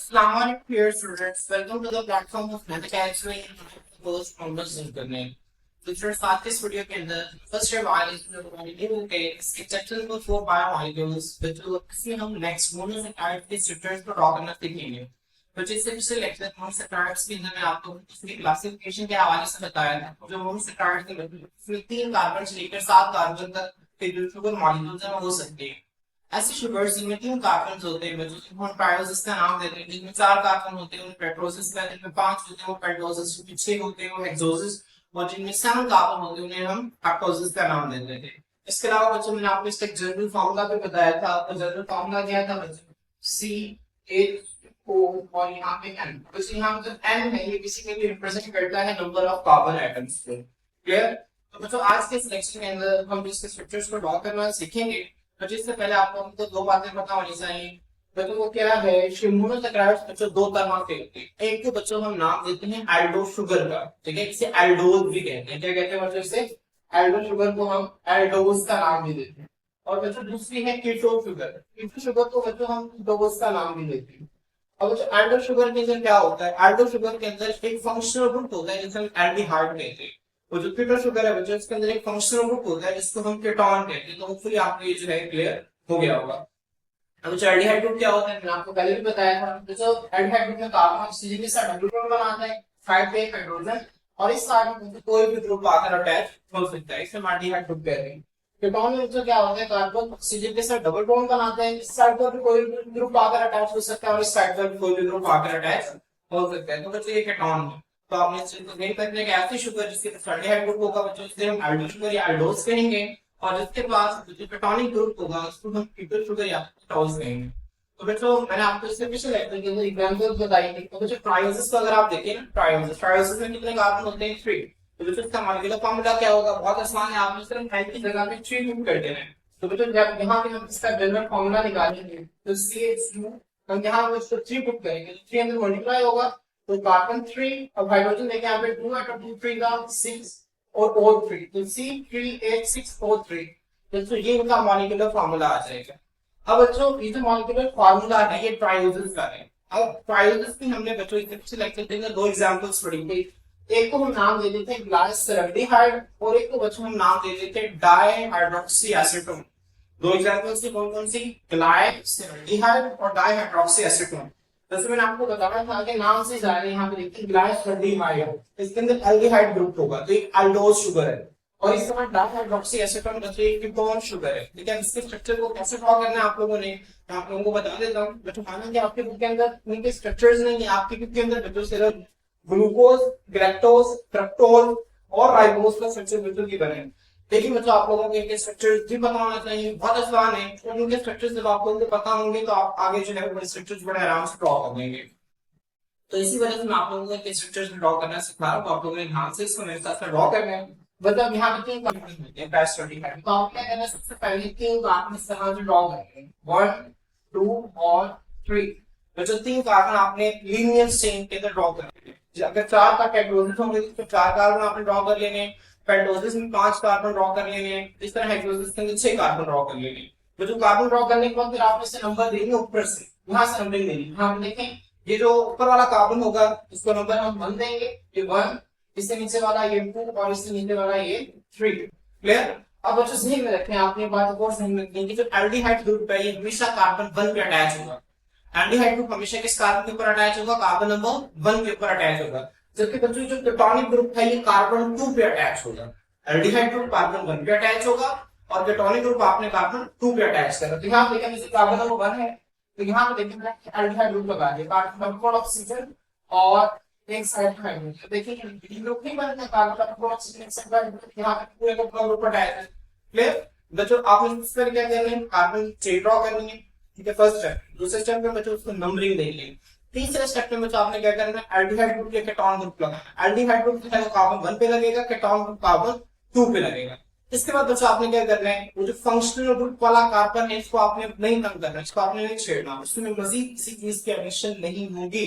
Assalamualaikum dear students. Welcome to the platform of Math Academy post Mohammed Zulkarnain. तो students आज के इस video के अंदर फर्स्ट ईयर बायोलॉजी के इसके चैप्टर नंबर 4 बायोमॉलिक्यूल्स बच्चों किसी हम नेक्स्ट मोनोस टाइप के स्ट्रक्चर्स को ड्रॉ करना सीखेंगे। बच्चों इससे पिछले लेक्चर में मोनोस टाइप्स के अंदर मैं आपको इसकी क्लासिफिकेशन के हवाले से बताया था। जो मोनोस टाइप्स के मतलब 3 कार्बन से लेकर 7 कार्बन तक के जो शुगर मॉलिक्यूल्स हैं हो सकते हैं। ऐसे शुगर्स जिनमें 3 कार्बन होते हैं बच्चों हम ट्रायोसिस का नाम देते हैं। जिनमें 4 कार्बन होते हैं उन्हें पेट्रोसिस कहते हैं। जिनमें 5 होते हैं वो पेंटोसिस, 6 होते हैं वो हेक्सोसिस और जिनमें 7 कार्बन होते हैं उन्हें हम हेप्टोसिस का नाम देते थे। इसके अलावा बच्चों मैंने आपको इसका जनरल फार्मूला भी बताया था। तो जनरल फार्मूला क्या था बच्चों? CH4 और यहाँ पे N। तो यहाँ पे N है ये बेसिकली रिप्रेजेंट करता है नंबर ऑफ कार्बन एटम्स को। क्लियर? तो बच्चों आज के इस लेक्चर के अंदर हम इसके स्ट्रक्चर्स को ड्रॉ करना सीखेंगे। तो जिससे पहले आपको हमको 2 बातें पता होनी चाहिए। बच्चों को क्या है मोनोसैकेराइड्स बच्चों 2 तरह के होते हैं। एक को बच्चों हम नाम देते हैं एल्डो शुगर का, ठीक है, इसे एल्डोज भी कहते हैं। क्या कहते हैं बच्चों? इसे एल्डो शुगर को हम एल्डोज का नाम भी देते हैं। और बच्चों दूसरी है कीटो शुगर। कीटो शुगर को बच्चों हम कीटोज का नाम भी देते हैं। अब बच्चों एल्डो शुगर के अंदर क्या होता है? एल्डो शुगर के अंदर एक फंक्शनल ग्रुप होता है जिसे हम एल्डिहाइड कहते हैं। वो जो कीटो शुगर है बच्चों इसके अंदर एक फंक्शनल ग्रुप होता है जिसको हम कीटोन कहते हैं। तो होपफुली आपको ये जो है क्लियर हो गया होगा। अब जो एल्डिहाइड ग्रुप क्या होता है मैंने आपको पहले भी बताया था। जो एल्डिहाइड ग्रुप में कार्बन ऑक्सीजन के साथ डबल बॉन्ड बनाता है 5 पे हाइड्रोजन और इस कार्बन में कोई भी ग्रुप आकर अटैच हो सकता है। इसे हम एल्डिहाइड ग्रुप कहते हैं। कीटोन में जो क्या होता है कार्बन ऑक्सीजन के साथ डबल बॉन्ड बनाते हैं। इस साइड पर भी कोई भी ग्रुप आकर अटैच हो सकता है और इस साइड पर भी कोई भी ग्रुप आकर अटैच हो सकता है। तो बच्चों ये कीटोन है। तो आपने इस चीज को नहीं करने के ऐसी शुगर जिसके एल्डिहाइड ग्रुप होगा बच्चों इसे हम एल्डो शुगर या एल्डोज कहेंगे। और जिसके पास जो पेटोनिक ग्रुप होगा उसको हम कीटो शुगर या कीटोज कहेंगे। तो बच्चों मैंने आपको इससे पिछले लेक्चर के अंदर एग्जांपल्स बताई थी। तो बच्चों ट्रायोसिस को अगर आप देखें ना, ट्रायोसिस में कितने कार्बन होते हैं? 3। तो बच्चों इसका मॉलिक्यूलर फार्मूला क्या होगा? बहुत आसान है, आपने सिर्फ n की जगह पे 3 पुट कर देना है। तो बच्चों जब यहाँ पे हम इसका जनरल फार्मूला निकालेंगे तो CH2 हम यहाँ पे इसको 3 पुट करेंगे तो 3 अंदर मल्टीप्लाई होगा तो कार्बन 3 और हाइड्रोजन लेके यहाँ पे 2 आउट ऑफ 2 3 का 6 और O3 तो C3H6O3। तो ये इनका मॉलिक्यूलर फार्मूला आ जाएगा। अब बच्चों ये जो मॉलिक्यूलर फार्मूला है ये ट्रायोसिस का है। अब ट्रायोसिस की हमने बच्चों इस पिछले लेक्चर में 2 एग्जांपल्स पढ़ी थी। एक को हम नाम दे देते हैं ग्लाइसरल्डिहाइड और एक को बच्चों हम नाम दे देते हैं डाइहाइड्रोक्सी एसीटोन। 2 एग्जांपल्स थी कौन कौन सी? ग्लाइसरल्डिहाइड और डाइहाइड्रोक्सी एसीटोन। जैसे मैंने आपको बताया था कि नाम से जा रहे हैं यहाँ पे देखिए ग्लाइसरल्डिहाइड, इसके अंदर एल्डिहाइड ग्रुप होगा तो एक एल्डोज शुगर है और इस समय डाइहाइड्रोक्सी एसीटोन बच्चों एक कीटोन शुगर है। ठीक है, इसके स्ट्रक्चर को कैसे ड्रॉ करना है आप लोगों ने मैं आप लोगों को बता देता हूँ। बच्चों हालांकि आपके बुक के अंदर इनके स्ट्रक्चर्स नहीं है, आपके बुक के अंदर बच्चों सिर्फ ग्लूकोज, गैक्टोज, फ्रक्टोज और राइबोज का स्ट्रक्चर बच्चों की बने। लेकिन बच्चों आप लोगों को इनके स्ट्रक्चर्स भी पता होना चाहिए, बहुत आसान है। तो इनके स्ट्रक्चर्स जब आप लोगों को पता होंगे तो आप आगे जो है वो स्ट्रक्चर्स बड़े आराम से ड्रॉ कर लेंगे। तो इसी वजह से मैं आप लोगों को इनके स्ट्रक्चर्स ड्रॉ करना सिखा रहा हूँ। आप लोगों ने ध्यान से इसको मेरे साथ ड्रॉ करना है। मतलब यहाँ पे 3 कंपोनेंट होते हैं बेस्ट स्टडी है। तो आप क्या करना है सबसे पहले 3 कार्बन इस तरह से ड्रॉ करेंगे 1 2 और 3। बच्चों 3 कार्बन आपने लीनियर चेन के अंदर ड्रॉ करने हैं। अगर 4 का पेंटोसिस होंगे तो 4 कार्बन आपने ड्रॉ कर लेने। पेंटोसिस में 5 कार्बन ड्रॉ कर लेने। इस तरह हेक्सोसिस के अंदर 6 कार्बन ड्रॉ कर लेने। बच्चों कार्बन ड्रॉ करने के बाद फिर आप इसे नंबर देंगे ऊपर से, यहाँ से नंबरिंग देंगे। यहाँ पे देखें ये जो ऊपर वाला कार्बन होगा इसको नंबर हम 1 देंगे, ये 1, इससे नीचे वाला ये 2 और इससे नीचे वाला ये 3। क्लियर? अब बच्चों ध्यान में रखें आपने बात को ध्यान में रखें कि जो एल्डिहाइड ग्रुप है ये हमेशा कार्बन 1 पे अटैच होगा। एल्डिहाइड ग्रुप हमेशा किस कार्बन के ऊपर अटैच होगा? कार्बन नंबर 1 के ऊपर अटैच होगा। जबकि बच्चों जो कीटोनिक ग्रुप है ये कार्बन 2 पे अटैच होगा। एल्डिहाइड ग्रुप कार्बन 1 पे अटैच होगा और कीटोनिक ग्रुप आपने कार्बन 2 पे अटैच करा। तो यहाँ देखें जैसे कार्बन नंबर 1 है तो यहाँ पे देखिए मैंने एल्डिहाइड ग्रुप लगा दिया, कार्बन नंबर ऑक्सीजन और एक साइड हाइड्रोजन। तो देखिए ये ग्रुप नहीं बनता, कार्बन नंबर ऑक्सीजन एक साइड हाइड्रोजन, यहाँ पे पूरे का पूरा ग्रुप अटैच है। क्लियर? बच्चों आपने इस तरह क्या करना है कार्बन चेन ड्रॉ करनी है। ठीक है, फर्स्ट स्टेप। दूसरे स्टेप में बच्चों उसको नंबरिंग देंगे। तीसरे स्टेप में बच्चों आपने क्या करना है एल्डिहाइड ग्रुप या कीटोन ग्रुप लगाना। एल्डिहाइड ग्रुप जो है वो कार्बन 1 पे लगेगा, कीटोन ग्रुप कार्बन 2 पे लगेगा। इसके बाद बच्चों आपने क्या करना है वो जो फंक्शनल ग्रुप वाला कार्बन है इसको आपने नहीं तंग करना, इसको आपने नहीं छेड़ना, उसमें मजीद किसी चीज की एडिशन नहीं होगी।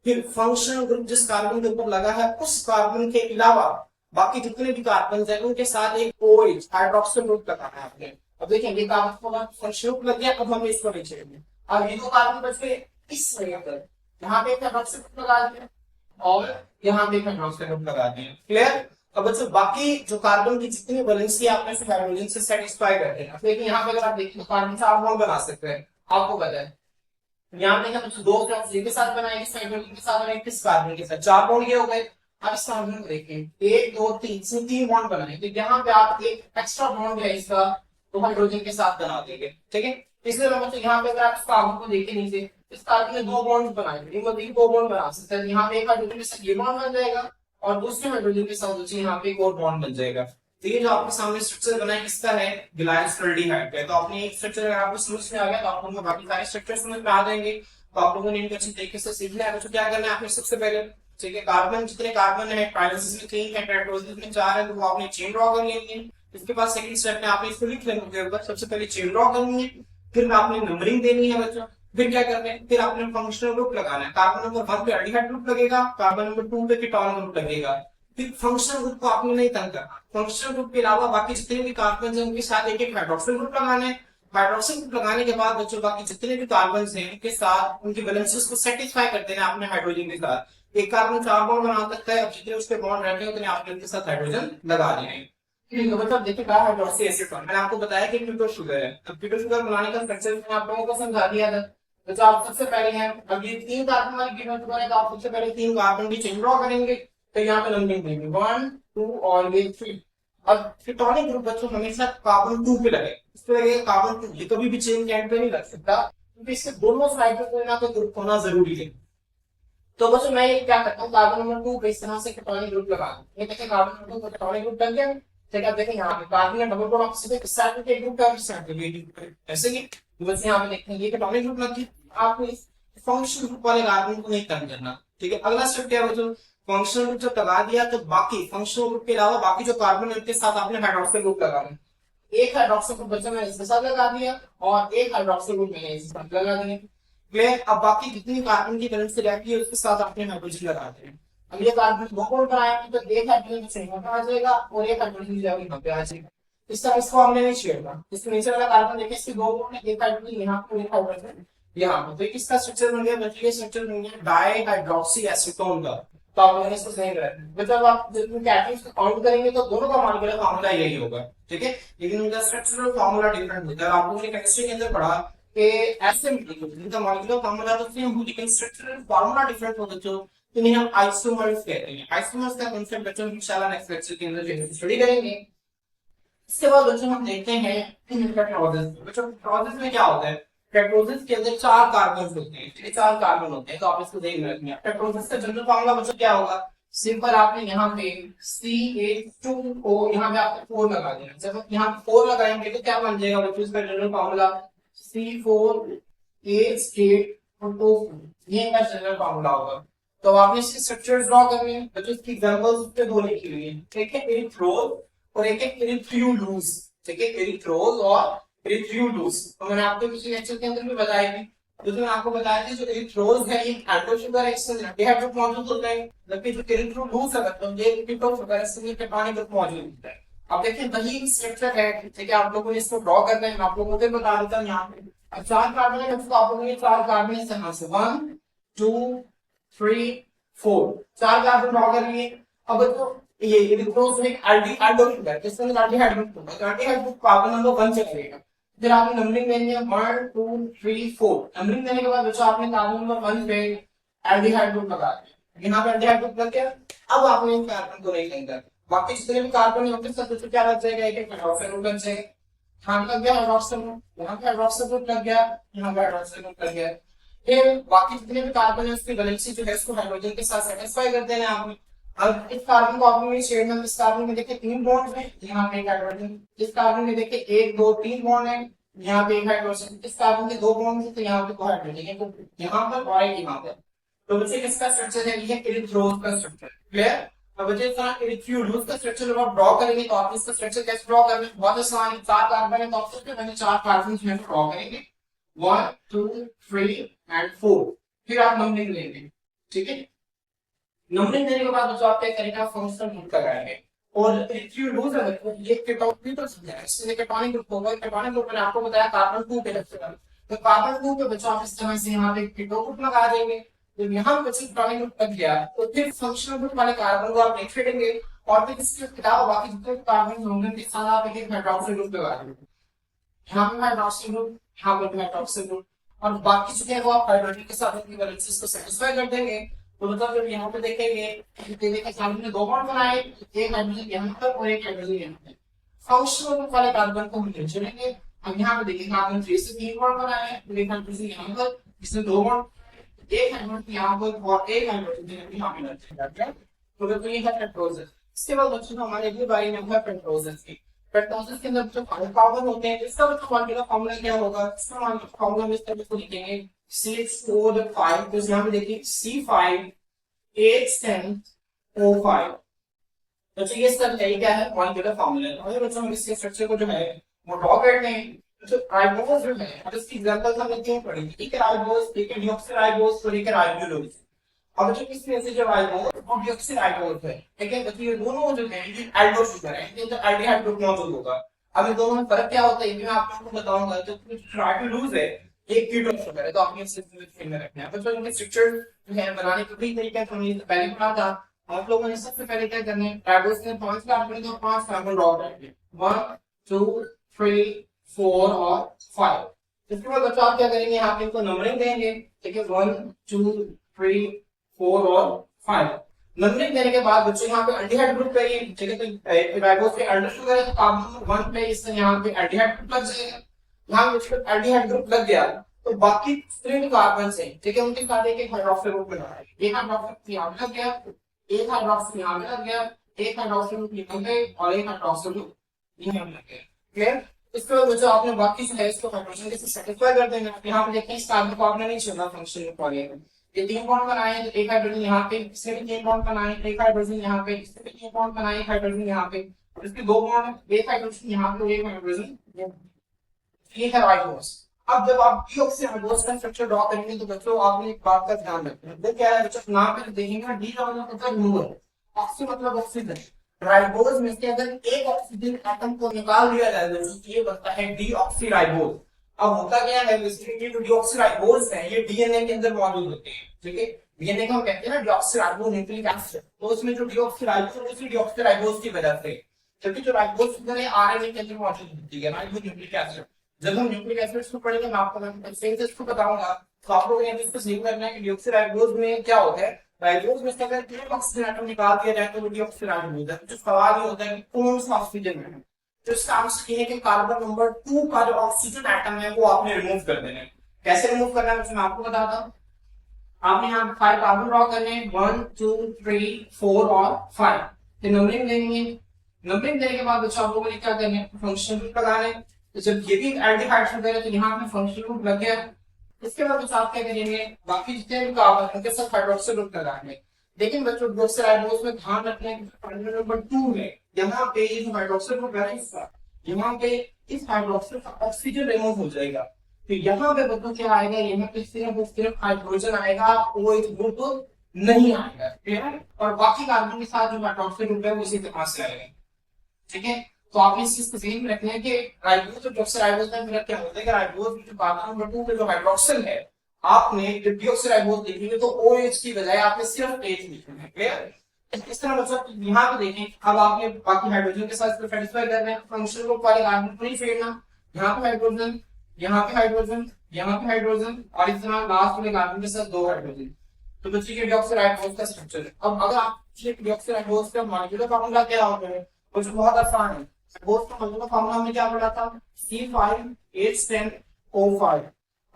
फिर फंक्शनल ग्रुप जिस कार्बन के ऊपर लगा है उस कार्बन के अलावा बाकी जितने भी कार्बन है उनके साथ एक OH हाइड्रोक्सिल ग्रुप लगाना है आपने। अब देखिए ये कार्बन फंक्शनल ग्रुप लग गया, अब हम इसको नहीं छेड़ेंगे। अब ये 2 कार्बन बच गए इस जगह पर, यहाँ पे एक हाइड्रोक्सिल ग्रुप लगा दिया और यहाँ पे एक हाइड्रोक्सिल ग्रुप लगा दिया। क्लियर। अब बच्चों बाकी जो कार्बन की जितनी वैलेंसी आपने सिर्फ हाइड्रोजन से सेटिस्फाई करते हैं, लेकिन यहाँ पे अगर आप देखिए कार्बन से आप बॉन्ड बना सकते हैं, आपको पता है यहाँ पे हम दो ऑक्सीजन के साथ बनाएंगे, हाइड्रोजन के साथ बनाएंगे, किस कार्बन के साथ, चार बॉन्ड ये हो गए। अब इस कार्बन को देखिए एक दो तीन से तीन बॉन्ड बनाए, तो यहाँ पे आप एक एक्स्ट्रा बॉन्ड है इसका तो हाइड्रोजन के साथ बना देंगे, ठीक है। इसलिए बच्चों यहाँ पे अगर आप इस कार्बन को देखें नीचे, इस कार्बन में दो बॉन्ड बनाए, इनमें दो बॉन्ड बना सकते हैं। यहाँ पे एक हाइड्रोजन के साथ ये बॉन्ड बन जाएगा और दूसरे हाइड्रोजन के साथ बच्चों यहाँ पे एक और बॉन्ड बन जाएगा। तो ये जो आपके सामने स्ट्रक्चर बना है किसका है, ग्लाइसोल्डिहाइड का। तो आपने एक स्ट्रक्चर अगर आपको समझ में आ गया तो आप लोगों को बाकी सारे स्ट्रक्चर समझ में आ जाएंगे। तो आप लोगों ने इनको अच्छी तरीके से सीखना है। तो क्या करना है आपने सबसे पहले, ठीक है, कार्बन जितने कार्बन है ट्राइलोसिस में 3 है, टेट्रायोसिस में 4 है, तो वो आपने चेन ड्रॉ कर लेनी है। इसके बाद सेकंड स्टेप में आपने इसको लिख लेना है, सबसे पहले चेन ड्रॉ करनी है, फिर आपने नंबरिंग देनी है बच्चों, फिर क्या करना है, फिर आपने फंक्शनल ग्रुप लगाना है। कार्बन नंबर 1 पे एल्डिहाइड ग्रुप लगेगा, कार्बन नंबर 2 पे कीटोन ग्रुप लगेगा। फिर फंक्शनल ग्रुप को आपने नहीं तंग करना, फंक्शनल ग्रुप के अलावा बाकी जितने भी कार्बन हैं उनके साथ एक एक हाइड्रोक्सिल ग्रुप लगाना है। हाइड्रोक्सिल ग्रुप लगाने के बाद बच्चों बाकी जितने भी कार्बन हैं उनके साथ उनकी बैलेंसेस को सेटिस्फाई कर देना आपने हाइड्रोजन के साथ। एक कार्बन 4 बॉन्ड बना सकता है, अब जितने उसके बॉन्ड रहते हैं उतने आपने उनके साथ हाइड्रोजन लगा देने हैं। तो मतलब देखिए क्या हाइड्रोक्सी एसीटोन, मैंने आपको बताया कि कीटो शुगर है। अब कीटो शुगर बनाने का स्ट्रक्चर मैंने आप लोगों को समझा दिया था। तो आप सबसे पहले हैं, अब ये 3 कार्बन वाली कीटो शुगर है तो आप सबसे पहले 3 कार्बन की चेन ड्रॉ करेंगे। तो यहाँ पे नंबरिंग देंगे 1 2 और ये 3। अब कीटोनिक ग्रुप बच्चों हमेशा कार्बन 2 पे लगे, इस पे लगेगा कार्बन 2, ये कभी भी चेन के एंड पे नहीं लग सकता क्योंकि इसके दोनों साइड पे कोई ना कोई ग्रुप होना जरूरी है। तो बच्चों मैं ये क्या करता हूँ, कार्बन नंबर 2 पे इस तरह से कीटोनिक ग्रुप लगा दूं। ये देखिए कार्बन नंबर 2 पे कीटोनिक ग्रुप लग गया। ठीक है, अब देखिए यहाँ पे कार्बन में डबल बॉन्ड ऑक्सीजन किस साइड पे ग्रुप है, इस साइड पे ग्रुप है, ऐसे ही बस यहाँ पे देखते हैं ये कीटोनिक ग्रुप लग गया। आपको इस फंक्शनल ग्रुप वाले कार्बन को नहीं तंग करना, ठीक है। अगला स्टेप क्या है बच्चों, फंक्शनल ग्रुप जब लगा दिया तो बाकी फंक्शनल ग्रुप के अलावा बाकी जो कार्बन है उनके साथ आपने हाइड्रोक्सिल ग्रुप लगाना। एक हाइड्रोक्सिल ग्रुप बच्चों मैंने इसके साथ लगा दिया और एक हाइड्रोक्सिल ग्रुप मैंने इसके साथ लगा दिया। क्लियर। अब बाकी जितनी कार्बन की वैलेंसी रहती है उसके साथ आपने हाइड्रोजन लगा दें। अब ये कार्बन दो बॉन्ड बनाएंगे तो एक हाइड्रोजन से यहाँ पे आ जाएगा और एक हाइड्रोजन जाएगा यहाँ पे आ जाएगा। इस तरह इसको हमने नहीं छेड़ना। इसके नीचे वाला कार्बन देखिए इसके दो बॉन्ड है, एक हाइड्रोजन यहाँ पे एक हाइड्रोजन यहाँ पे, तो किसका स्ट्रक्चर बन गया बच्चों, ये स्ट्रक्चर बन गया डाइहाइड्रोक्सी एसीटोन का। तो आप मैंने इसको सही करा, जब आप एटम्स को काउंट करेंगे तो दोनों का मॉलिक्यूलर फार्मूला यही होगा, ठीक है, लेकिन उनका स्ट्रक्चरल फार्मूला डिफरेंट होता है। आप लोगों ने केमिस्ट्री के अंदर पढ़ा कि ऐसे इनका मॉलिक्यूलर फार्मूला तो सेम हो लेकिन स्ट्रक्चरल फार्मूला डिफरेंट होता है, जो इन्हें हम आइसोमर्स कहते हैं। आइसोमर्स का कांसेप्ट बच्चों इंशाल्लाह नेक्स्ट लेक्चर के अंदर जो स्टडी करेंगे। इसके बाद बच्चों हम देखते हैं टेट्रायोसिस। बच्चों टेट्रायोसिस में क्या होता है, टेट्रायोसिस के अंदर 4 कार्बन होते हैं, ठीक है, 4 कार्बन होते हैं, तो आप इसको देख रखेंगे। टेट्रायोसिस का जनरल फार्मूला बच्चों क्या होगा, सिंपल आपने यहाँ पे CH2O यहाँ पे आपको 4 लगा देना। जब आप यहाँ 4 लगाएंगे तो क्या बन जाएगा बच्चों इसका जनरल फार्मूला C4H8O, ये इनका जनरल फार्मूला होगा। तो आपने इसके स्ट्रक्चर्स ड्रॉ करने हैं बच्चों, इसकी एग्जांपल्स पे दो लिखी हुई है, ठीक है, एरिथ्रोल और एक है एरिथ्रियोलूस, ठीक है, एरिथ्रोल और एरिथ्रियोलूस। तो मैंने आपको पिछले लेक्चर के अंदर भी बताया थी, तो मैंने आपको बताया था जो एरिथ्रोल है ये हाइड्रो शुगर है, इसमें डिहाइड्रो मौजूद होता है, जबकि जो एरिथ्रोलूस है मतलब ये कीटो शुगर है, इसमें केटोनिक ग्रुप मौजूद होता है। अब देखिए वही स्ट्रक्चर है, ठीक है, आप लोगों ने इसको ड्रॉ करना है, मैं आप लोगों को बता देता हूं। यहाँ पे अब 4 कार्बन है तो आप लोगों ने 4 कार्बन इस तरह से 1 2 3 4 4 कार्बन ड्रॉ कर लिए। अब तो ये इलेक्ट्रॉन्स में एल्डिहाइड ग्रुप है, इसमें एल्डिहाइड ग्रुप होगा, तो एल्डिहाइड ग्रुप कार्बन नंबर 1 से लगेगा। फिर आपने नंबरिंग देनी है 1 2 3 4। नंबरिंग देने के बाद बच्चों आपने कार्बन नंबर 1 पे एल्डिहाइड ग्रुप लगा दिया, यहाँ पे एल्डिहाइड ग्रुप लग गया। अब आपने इस कार्बन को नहीं लेंगे, बाकी जितने भी कार्बन है उनके साथ बच्चों क्या लग जाएगा, एक एक हाइड्रोक्साइड ग्रुप लग जाएगा। यहाँ लग गया हाइड्रोक्साइड ग्रुप, यहाँ पे हाइड्रोक्साइड ग्रुप लग गया, यहाँ पे हाइड्रोक्साइड ग्रुप लग गया। फिर बाकी जितने भी कार्बन है उसकी वैलेंसी जो है उसको हाइड्रोजन के साथ सेटिस्फाई कर देना है आपने। अब इस कार्बन को आपने शेड में, इस कार्बन में देखिए 3 बॉन्ड है, यहाँ पे एक हाइड्रोजन, इस कार्बन में देखिए 1 2 3 बॉन्ड है, यहाँ पे एक हाइड्रोजन, इस कार्बन के 2 बॉन्ड है तो यहाँ पे 2 हाइड्रोजन है, तो यहाँ पर और एक यहाँ पर। तो बच्चे किसका स्ट्रक्चर है, ये एरिथ्रोल का स्ट्रक्चर। क्लियर। अब बच्चे इस तरह एरिथ्रोल का स्ट्रक्चर जब आप ड्रॉ करेंगे तो आप इसका स्ट्रक्चर कैसे ड्रॉ करना है, बहुत आसान है। 4 कार्बन है तो आप सबसे पहले 4 कार्बन जो है ड्रॉ करेंगे 1 2 3 एंड 4। फिर आप नंबरिंग लेंगे, ठीक है। नंबरिंग देने के बाद बच्चों आप क्या करेंगे, फंक्शनल ग्रुप लगाएंगे और एरिथ्रोलूस है ये कीटोनिक ग्रुप है, इसलिए कीटोनिक ग्रुप होगा। कीटोनिक ग्रुप मैंने आपको बताया कार्बन 2 पे लगता है, तो कार्बन 2 पे बच्चों आप इस तरह से यहाँ पे कीटो ग्रुप लगा देंगे। तो यहाँ पे बच्चों टॉनिक ग्रुप लग गया तो फिर फंक्शनल ग्रुप वाले कार्बन को आप नहीं छेड़ेंगे और फिर इसके अलावा बाकी जितने कार्बन होंगे उनके साथ आप एक हाइड्रोक्सिल ग्रुप लगा देंगे। यहाँ पे हाइड्रोक्सिल ग्रुप, यहाँ पे हाइड्रोक्सिल ग्रुप, और बाकी जो है वो आप हाइड्रोजन के साथ अपनी वैलेंसीज को सेटिस्फाई कर देंगे। तो मतलब जब यहाँ पे देखेंगे कि तेरे के कार्बन ने 2 बॉन्ड बनाए, एक हाइड्रोजन यहाँ पर और एक हाइड्रोजन यहाँ पे, फंक्शनल ग्रुप वाले कार्बन को हम ले चलेंगे। हम यहाँ पे देखेंगे कार्बन 3 से 3 बॉन्ड बनाए हैं, एक हाइड्रोजन यहाँ पर इसमें 2 बॉन्ड, एक हाइड्रोजन यहाँ पर और एक हाइड्रोजन यहाँ पे लग जाएगा। तो ये है पेट्रोजन। इसके बाद बच्चों हमारे अगली बारी में है पेट्रोजन की। पेट्रोजन के अंदर जो कार्बन होते हैं इसका मतलब मॉलिक्यूलर फॉर्मूला क्या होगा, इसका मॉलिक्यूलर फॉर्मूला इस तरह से लिखेंगे CH4 तो यहाँ पे देखिए C5H10O5। तो ये इसका क्या है मॉलिक्यूलर फॉर्मूला। और बच्चों हम इसके स्ट्रक्चर को जो है वो ड्रॉ करते हैं। तो राइबोज जो है और इसकी एग्जांपल्स हमने क्यों पढ़ी, एक राइबोज, एक डीऑक्सीराइबोज और एक राइबोलोज। अब जो किसमें से जो राइबोज और डीऑक्सीराइबोज है, ठीक है, तो ये दोनों जो है ये एल्डोज शुगर है, इनके अंदर एल्डिहाइड ग्रुप मौजूद होगा। अब इन दोनों में फर्क क्या होता है ये भी मैं आप लोगों को बताऊंगा। तो राइबोलोज है एक कीटोन शुगर है, तो आपने इसे ध्यान में रखना है। बच्चों इनके स्ट्रक्चर जो है बनाने के कई तरीके हैं, हमने पहले पढ़ा था। आप लोगों ने सबसे पहले क्या करना है, राइबोज के 5 कार्बन तो 5 कार्बन ड्रॉ करेंगे, 1 2 3 4 और 5। इसके बाद बच्चों आप क्या करेंगे, यहाँ पे इनको नंबरिंग देंगे, ठीक है, 1 2 3 4 और 5। नंबरिंग देने के बाद बच्चों यहाँ पे एल्डिहाइड ग्रुप पे, ठीक है, तो राइबोज पे एल्डोज शुगर है तो कार्बन 1 पे इससे यहाँ पे एल्डिहाइड ग्रुप लग जाएगा। यहाँ पे एल्डिहाइड ग्रुप लग गया तो बाकी 3 कार्बन से, ठीक है, उनके साथ एक हाइड्रोक्सिल ग्रुप बना है। एक हाइड्रोक्सिल यहाँ पे लग गया, एक हाइड्रोक्सिल यहाँ पे लग गया, एक हाइड्रोक्सिल ग्रुप यहाँ पे और एक हाइड्रोक्सिल ग्रुप यहाँ पे लग गया। क्लियर। इसके बाद बच्चों आपने बाकी जो है इसको हाइड्रोजन के साथ सेटिस्फाई कर देना। यहाँ पे देखिए इस कार्बन को आपने नहीं छोड़ना फंक्शन ग्रुप वाले में। ये 3 बॉन्ड बनाए, एक हाइड्रोजन यहाँ पे, इससे भी 3 बॉन्ड बनाए, एक हाइड्रोजन यहाँ पे, इससे भी 3 बॉन्ड बनाए, एक हाइड्रोजन यहाँ पे, और इसके 2 बॉन्ड, एक हाइड्रोजन यहाँ पे, एक हाइड्रोजन ये है राइबोज। अब जब आप डीऑक्सीराइबोज का स्ट्रक्चर ड्रॉ करेंगे तो बच्चों आपने एक बात का ध्यान रखना है, वो क्या है बच्चों, नाम पे देखेंगे डी का मतलब नंबर, ऑक्सी मतलब ऑक्सीजन। राइबोज में से अगर एक ऑक्सीजन एटम को निकाल दिया जाए तो ये बनता है डीऑक्सीराइबोज। अब होता क्या है, बेसिकली जो डीऑक्सीराइबोज है ये डीएनए के अंदर मौजूद होते हैं, ठीक है, डीएनए को हम कहते हैं ना डीऑक्सीराइबो न्यूक्लिक एसिड। तो उसमें जो डीऑक्सीराइबोज है डीऑक्सीराइबोज की वजह से, क्योंकि जो राइबोज शुगर है आरएनए के अंदर मौजूद होती है, राइबो न्यूक्लिक एसिड। जब हम न्यूक्लिक एसिड्स को पढ़ेंगे मैं आपको सेंसेस को बताऊंगा, तो आप लोगों ने इसको सीख करना है कि डीऑक्सीराइबोज में क्या होता है। राइबोज में से अगर एक ऑक्सीजन एटम निकाल दिया जाए तो वो डीऑक्सीराइबोज है। जो सवाल ये होता है कि कौन सा ऑक्सीजन है, तो इसका आंसर ये है कि कार्बन नंबर 2 का जो ऑक्सीजन एटम है वो आपने रिमूव कर देना है। कैसे रिमूव करना है मैं आपको बताता हूँ। आपने यहाँ 5 कार्बन ड्रॉ करने हैं, 1 2 3 4 और 5। फिर नंबरिंग देंगे, नंबरिंग देने के बाद बच्चों आप लोगों ने क्या करना है, फंक्शनल ग्रुप लगाना है। तो जब ये भी एल्डिहाइड शुगर है तो यहाँ पे फंक्शनल ग्रुप लग गया। इसके बाद बच्चों आप क्या करेंगे, बाकी जितने भी कार्बन उनके साथ हाइड्रोक्सिल ग्रुप लगाएंगे। लेकिन बच्चों डीऑक्सीराइबोज में ध्यान रखना है कि कार्बन नंबर 2 है, यहाँ पे ये जो हाइड्रोक्सिल ग्रुप है इसका, यहाँ पे इस हाइड्रोक्सिल का ऑक्सीजन रिमूव हो जाएगा। तो यहाँ पे बच्चों क्या आएगा, यहाँ पे सिर्फ हाइड्रोजन आएगा, OH ग्रुप नहीं आएगा, ठीक है, और बाकी कार्बन के साथ जो हाइड्रोक्सिल ग्रुप है वो इसी तरह से आएगा, ठीक है। तो आपने इस चीज को ध्यान में रखना है कि राइबोज और डीऑक्सीराइबोज में फर्क क्या होता है कि राइबोज जो कार्बन नंबर 2 पे जो हाइड्रोक्सिल है, आपने जब डीऑक्सीराइबोज लिखेंगे तो OH की बजाय आपने सिर्फ H लिखना है। क्लियर। इस तरह मतलब यहाँ पे देखें, अब आपने बाकी हाइड्रोजन के साथ इसको सेटिस्फाई करना है, फंक्शनल ग्रुप वाले कार्बन को नहीं फेरना। यहाँ पे हाइड्रोजन, यहाँ पे हाइड्रोजन, यहाँ पे हाइड्रोजन, और इस तरह लास्ट में कार्बन के साथ 2 हाइड्रोजन। तो बच्चे के डीऑक्सीराइबोज का स्ट्रक्चर। अब अगर आप डीऑक्सीराइबोज का मॉलिक्यूलर फॉर्मूला क्या होता है, कुछ बहुत आसान है। बोथ का मॉलिक्यूलर फॉर्मूला हमने क्या पढ़ा था, C5H10O5।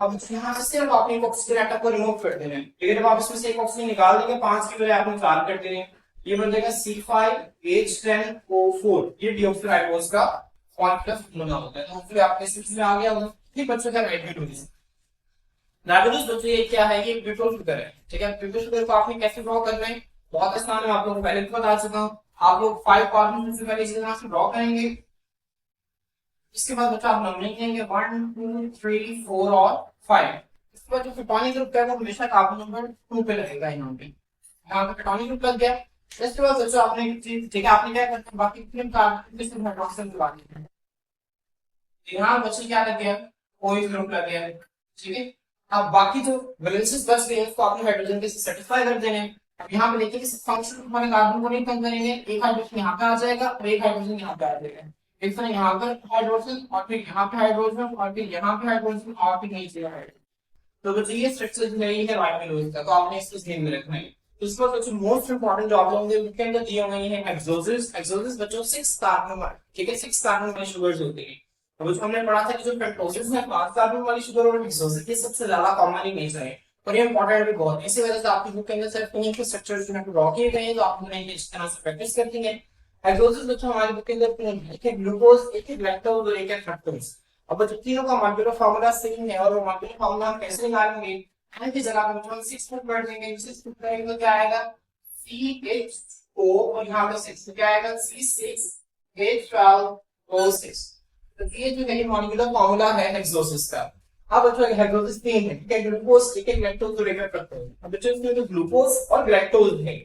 अब यहाँ से सिर्फ आपने एक ऑक्सीजन एटम को रिमूव कर देना है, ठीक है। जब आप इसमें से एक ऑक्सीजन निकाल देंगे 5 की बजाय आपने 4 कर देने, ये बन जाएगा C5H10O4। ये डीऑक्सीराइबोज का मॉलिक्यूलर फॉर्मूला होता है। तो होपफुली आपके समझ में आ गया होगा। ठीक बच्चों का राइबोज, राइबोज बच्चों ये क्या है, ये ब्यूटाइल शुगर है, ठीक है। ब्यूटाइल शुगर को आपने कैसे ड्रॉ करना है, बहुत आसान है, आप लोगों को पहले भी बता चुका हूँ। आप लोग 5 कार्बन से पहले इस तरह से ड्रॉ करेंगे। इसके बाद बच्चा आप नंबरिंग देंगे 1 2 3 4 और 5। इसके बाद जो पेटोनिक ग्रुप है वो हमेशा कार्बन नंबर 2 पे लगेगा। यहाँ पे पेटोनिक ग्रुप लग गया। इसके बाद बच्चा आपने ठीक है, आपने क्या करना है, बाकी 3 कार्बन के साथ हाइड्रोक्सिल लगा देना। यहाँ बच्चे क्या लग गया, OH ग्रुप लग गया, ठीक है। अब बाकी जो वैलेंसीज बच गए हैं उसको आपने हाइड्रोजन के सेटिस्फाई कर देने हैं। अब यहाँ पे देखिए कि फंक्शन हमारे कार्बन को नहीं कम करेंगे, एक हाइड्रोजन यहाँ पे आ जाएगा और एक हाइड्रोजन यहाँ पे आ जाएगा, इस तरह यहाँ पर हाइड्रोजन और फिर यहाँ पे हाइड्रोजन और फिर यहाँ पे हाइड्रोजन और फिर नीचे हाइड्रोजन। तो बच्चों ये स्ट्रक्चर जो है ये वाइटमिनोज का, तो आपने इसको ध्यान में रखना है। तो इसका सबसे मोस्ट इंपोर्टेंट जो आप लोगों के बुक के अंदर दिए हुए हैं हेक्सोसिस। हेक्सोसिस बच्चों 6 कार्बन, ठीक है, 6 कार्बन वाली शुगर्स होती है। अब जो हमने पढ़ा था कि जो पेंटोसिस है 5 कार्बन वाली शुगर और हेक्सोसिस ये सबसे ज्यादा कॉमनली नेचर है और ये इंपॉर्टेंट भी बहुत है। इसी वजह से आपकी बुक के अंदर सिर्फ इन्हीं के स्ट्रक्चर्स जो है ड्रॉ किए गए हैं, तो आप उन्हें इस तरह से प्रैक्टिस करती हैं। हेक्सोसिस बच्चों हमारी बुक के अंदर एक है ग्लूकोज, एक है लैक्टोज और एक है फ्रक्टोज। अब बच्चों तीनों का मॉलिक्यूलर फार्मूला सेम है और वो मॉलिक्यूलर फार्मूला हम कैसे निकालेंगे, एन की जगह पे हम 6 पुट कर देंगे, 6 पुट करेंगे तो क्या आएगा CH4 और यहाँ पे 6 तो क्या आएगा C6H12O6। तो ये जो है मॉलिक्यूलर फार्मूला है हेक्सोसिस का। अब बच्चों हेक्सोसिस तीन है, ठीक है, ग्लूकोज, ठीक है, लैक्टोज और एक फ्रक्टोज। अब बच्चों इसमें जो ग्लूकोज और लैक्टोज है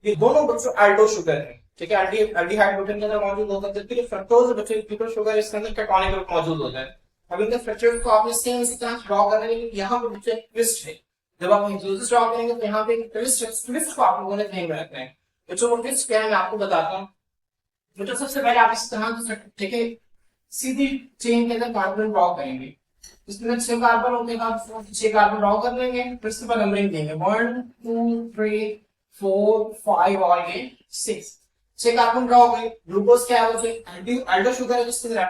ये दोनों बच्चों एल्डो शुगर है, ठीक है, एल्डिहाइड ग्लूटेन के अंदर मौजूद होता है, जबकि फ्रक्टोज बच्चों ग्लूकोज शुगर इसके अंदर कैटोनिक ग्रुप मौजूद होता है। अब इनका स्ट्रक्चर को आपने सेम इसी तरह ड्रॉ करना है, लेकिन यहाँ पे बच्चों एक ट्विस्ट है। जब आप हेक्सोसिस ड्रॉ करेंगे तो यहाँ पे एक ट्विस्ट है, ट्विस्ट को आप लोगों ने ध्यान में रखना है। बच्चों वो ट्विस्ट क्या है मैं आपको बताता हूँ। बच्चों सबसे पहले आप इस तरह से, ठीक है, सीधी चेन के अंदर कार्बन ड्रॉ करेंगे। इसमें 6 कार्बन होते हैं, आप 6 कार्बन ड्रॉ कर लेंगे, फिर इसके बाद नंबरिंग देंगे 1 2 3 4 5 और ये 6। 6 कार्बन ड्रॉ हो गए। ग्लूकोज क्या है, वो एल्डो शुगर है जिसके अंदर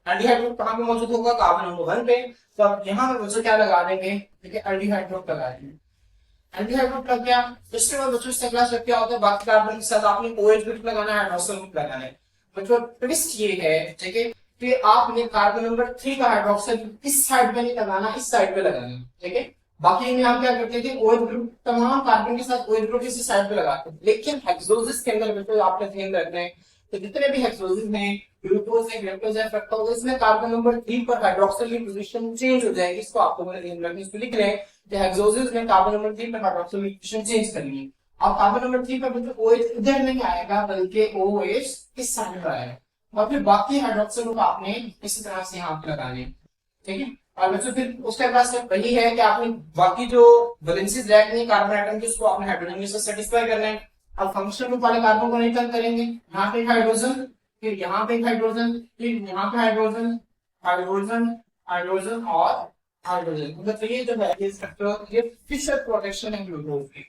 एल्डिहाइड ग्रुप कहां पे मौजूद होगा, कार्बन नंबर 1 पे। तो आप यहां पे बच्चों क्या लगा देंगे, ठीक है, एल्डिहाइड ग्रुप लगा देंगे। एल्डिहाइड ग्रुप लग गया। इसके बाद बच्चों इसका अगला स्टेप क्या होता है, बाकी कार्बन के साथ आपने OH ग्रुप लगाना है, हाइड्रोक्सिल ग्रुप लगाना है। बच्चों ट्विस्ट ये है, ठीक है, कि आपने कार्बन नंबर 3 का हाइड्रोक्साइड इस साइड पे नहीं लगाना, इस साइड पे लगाना है, ठीक है। बाकी में आप क्या करते थे, OH ग्रुप तमाम कार्बन के साथ OH ग्रुप इसी साइड पे लगाते हैं, लेकिन हेक्सोसिस के अंदर बिल्कुल आपने ध्यान रखना है। तो जितने भी हेक्सोसिस हैं, ग्लूकोज है, ग्लूकोज है, फ्रक्टोज, इसमें कार्बन नंबर 3 पर हाइड्रोक्सिल की पोजीशन चेंज हो जाएगी। इसको आपको ध्यान रखना है, इसको लिख लें कि हेक्सोसिस में कार्बन नंबर 3 पर हाइड्रोक्सिल की पोजीशन चेंज करनी है। अब कार्बन नंबर 3 पर बिल्कुल OH इधर नहीं आएगा बल्कि OH इस साइड पर आएगा और फिर बाकी हाइड्रोक्सिल ग्रुप आपने इसी तरह से यहाँ पे लगाने, ठीक है। और बच्चों फिर उसके बाद स्टेप वही है कि आपने बाकी जो वैलेंसीज रह गई कार्बन एटम की उसको आपने हाइड्रोजन से सेटिस्फाई करना है। अब फंक्शनल ग्रुप वाले कार्बन को निकल करेंगे, यहाँ पे हाइड्रोजन, फिर यहाँ पे हाइड्रोजन, फिर यहाँ पे हाइड्रोजन, हाइड्रोजन, हाइड्रोजन और हाइड्रोजन। मतलब ये जो है ये स्ट्रक्चर, ये फिशर प्रोटेक्शन है ग्लूकोज की।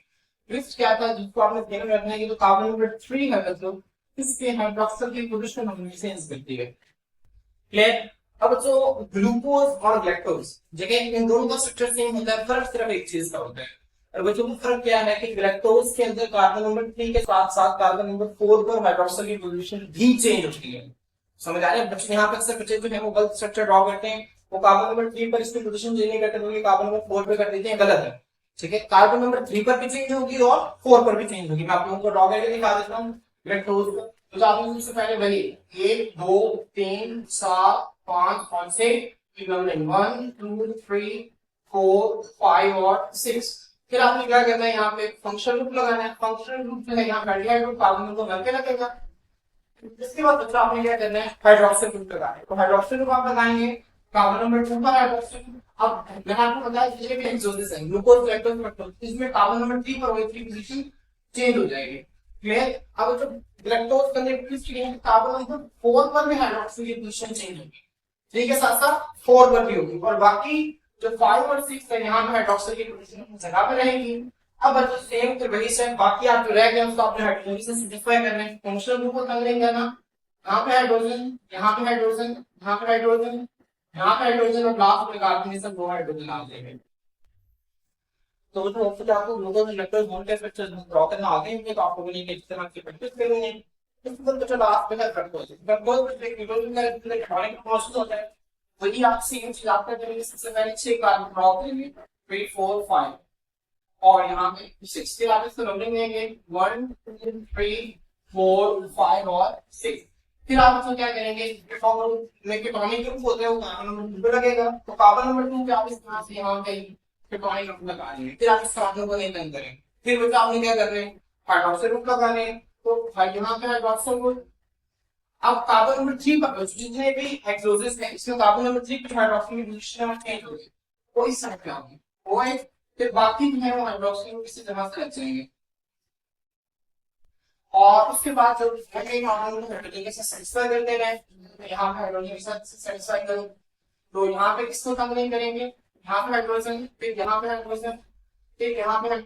ट्विस्ट क्या था जिसको आपने ध्यान में रखना है कि जो कार्बन नंबर 3 है बच्चों इसके हाइड्रोक्सिल की पोजीशन हमें चेंज करती है। क्लियर। अब जो ग्लूकोज और लैक्टोज जगह इन दोनों का स्ट्रक्चर सेम होता है, फर्क सिर्फ एक चीज का होता है। और बच्चों को फर्क क्या है कि लैक्टोज के अंदर कार्बन नंबर 3 के साथ साथ कार्बन नंबर 4 पर हाइड्रोक्सिल की पोजीशन भी चेंज होती है। समझ आ रहा है बच्चे, यहाँ पे अक्सर बच्चे जो है वो गलत स्ट्रक्चर ड्रॉ करते हैं, वो कार्बन नंबर 3 पर इसकी पोजीशन चेंज नहीं करते बल्कि कार्बन नंबर 4 पे कर देते हैं, गलत है, ठीक है। कार्बन नंबर 3 पर भी चेंज होगी और 4 पर भी चेंज होगी। मैं आप लोगों को ड्रॉ करके दिखा देता हूँ लैक्टोज को। तो आपने सबसे पहले वही 1 2 3 4 5 और 6 नंबरिंग 1 2 3 4 5 और 6। फिर आपने क्या करना है, यहाँ पे फंक्शनल ग्रुप लगाना है। फंक्शनल ग्रुप जो है यहाँ एल्डिहाइड ग्रुप कार्बन नंबर 1 पे लगेगा। इसके बाद बच्चा आपने क्या करना है, हाइड्रोक्सिल ग्रुप लगाना है। तो हाइड्रोक्सिल ग्रुप आप लगाएंगे कार्बन नंबर 2 पर हाइड्रोक्सिल। अब मैंने आपको बताया जितने भी हेक्सोसिस हैं ग्लूकोज लैक्टोज फ्रक्टोज इसमें कार्बन नंबर 3 पर OH की पोजीशन चेंज हो जाएगी। क्लियर। अब जो लैक्टोज के अंदर ट्विस्ट है कार्बन नंबर 4 पर भी हाइड्रोक्सिल की पोजीशन चेंज होगी, ठीक है, साथ साथ 4 पर भी होगी और बाकी जो 5 और 6 है यहाँ पे हाइड्रोक्सिल की पोजीशन जगह पे रहेगी। अब बच्चों सेम फिर वही से बाकी आप जो रह गए उसको आपने हाइड्रोजन से सिम्प्लीफाई करना है। फंक्शनल ग्रुप को तंग नहीं करना, यहाँ पे हाइड्रोजन, यहाँ पे हाइड्रोजन, यहाँ पे हाइड्रोजन, यहाँ पे हाइड्रोजन और लास्ट में कार्बन, ये सब 2 हाइड्रोजन आ जाएंगे। तो वो तो होपफुली आपको ग्लूकोज और लैक्टोज दोनों के स्ट्रक्चर ड्रॉ करना आ गए होंगे, तो आपको भी नहीं इस तरह की प्रैक्टिस करेंगे। इसके बाद बच्चा लास्ट में है फ्रक्टोज। फ्रक्टोज में एक ग्लूकोज का इलेक्ट्रॉनिक प्रोसेस होता है, वही आप सेम चीज आपका करेंगे। सबसे पहले 6 कार्बन ड्रॉ करेंगे, फिर 4 5 और यहाँ पे 6 के आप इसको नंबरिंग देंगे 1 2 3 4 5 और 6। फिर आप इसको क्या करेंगे, केटोनिक ग्रुप होते हैं वो कार्बन नंबर 2 पे लगेगा, तो कार्बन नंबर 2 पे आप इस तरह से यहाँ पे केटोनिक ग्रुप लगा लेंगे। फिर आप इस कार्बन को नहीं तंग करेंगे। फिर बच्चा आपने क्या करना है, हाइड्रोक्सिल ग्रुप लगाने, तो यहाँ पे हाइड्रोक्सिल ग्रुप। अब कार्बन नंबर 3 पर जितने भी हेक्सोसिस है इसमें कार्बन नंबर 3 पर हाइड्रोक्सिल की पोजीशन चेंज हो गई, तो इस साइड पे आओगे वो है, फिर बाकी जो है वो हाइड्रोक्स किसी तरह से लग जाएंगे। और उसके बाद जो हाइड्रोजन आयन को हाइड्रोजन के साथ सेटिस्फाई कर देना है, तो यहाँ पे हाइड्रोजन के साथ सेटिस्फाई करो, तो यहाँ पे किसको कम नहीं करेंगे, यहाँ पे हाइड्रोजन, फिर यहाँ पे हाइड्रोजन, फिर यहाँ पे,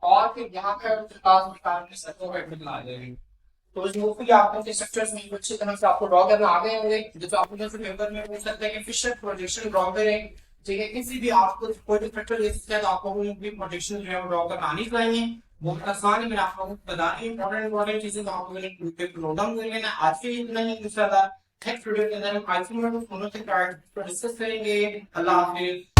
और फिर यहाँ पे कार्बन के साथ हाइड्रोजन आ जाएंगे। तो इस होपफुली आपको स्ट्रक्चर्स में अच्छी तरह से आपको ड्रॉ करना आ गए होंगे। जो आपको जैसे पेपर में पूछ सकते हैं कि फिशर प्रोजेक्शन ड्रॉ करें, ठीक है, किसी भी आपको कोई भी फैक्टर ले सकते हैं, तो आपको कोई भी प्रोजेक्शन जो है वो ड्रॉ करना आनी चाहिए। बहुत आसान है, मैंने आप लोगों को बता दी इंपॉर्टेंट चीजें, तो आपको मैंने पेपर नोट डाउन कर लेना। आज के लिए इतना ही, दूसरा था नेक्स्ट वीडियो के अंदर हम आईफोन में फोनों से डिस्कस करेंगे। अल्लाह हाफिज।